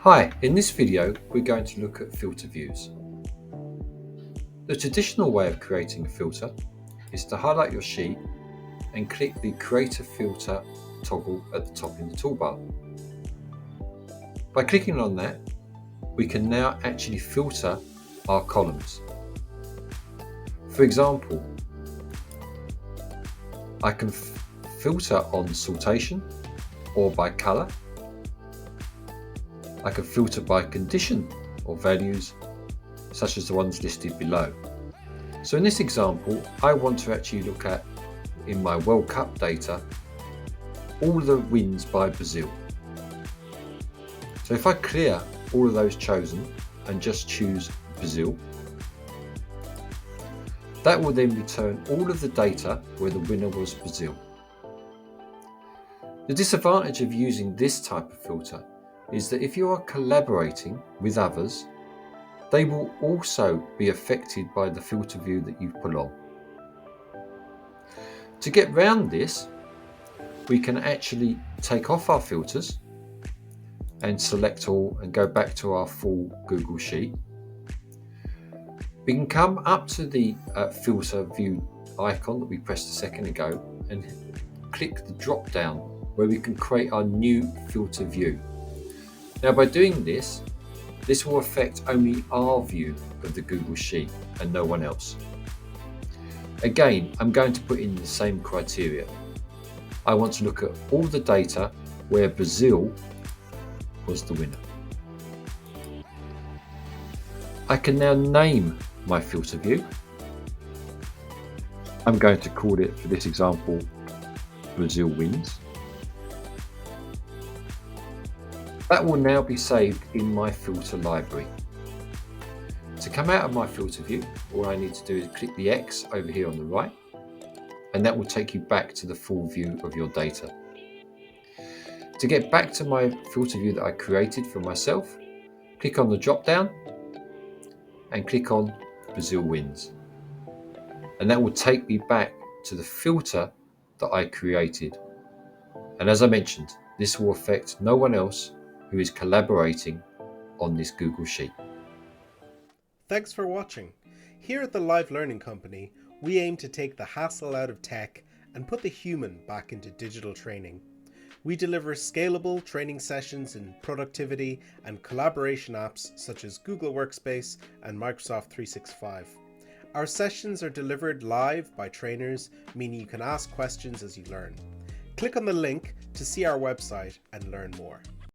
Hi, in this video we're going to look at filter views. The traditional way of creating a filter is to highlight your sheet and click the Create a Filter toggle at the top in the toolbar. By clicking on that, we can now actually filter our columns. For example, I can filter on sortation or by colour. I can filter by condition or values, such as the ones listed below. So in this example, I want to actually look at, in my World Cup data, all the wins by Brazil. So if I clear all of those chosen and just choose Brazil, that will then return all of the data where the winner was Brazil. The disadvantage of using this type of filter is that if you are collaborating with others, they will also be affected by the filter view that you've put on. To get round this, we can actually take off our filters and select all and go back to our full Google Sheet. We can come up to the filter view icon that we pressed a second ago and click the drop down where we can create our new filter view. Now by doing this will affect only our view of the Google Sheet and no one else. Again, I'm going to put in the same criteria. I want to look at all the data where Brazil was the winner. I can now name my filter view. I'm going to call it, for this example, Brazil wins. That will now be saved in my filter library. To come out of my filter view, all I need to do is click the X over here on the right, and that will take you back to the full view of your data. To get back to my filter view that I created for myself, click on the drop down and click on Brazil wins. And that will take me back to the filter that I created. And as I mentioned, this will affect no one else who is collaborating on this Google Sheet. Thanks for watching. Here at the Live Learning Company, we aim to take the hassle out of tech and put the human back into digital training. We deliver scalable training sessions in productivity and collaboration apps such as Google Workspace and Microsoft 365. Our sessions are delivered live by trainers, meaning you can ask questions as you learn. Click on the link to see our website and learn more.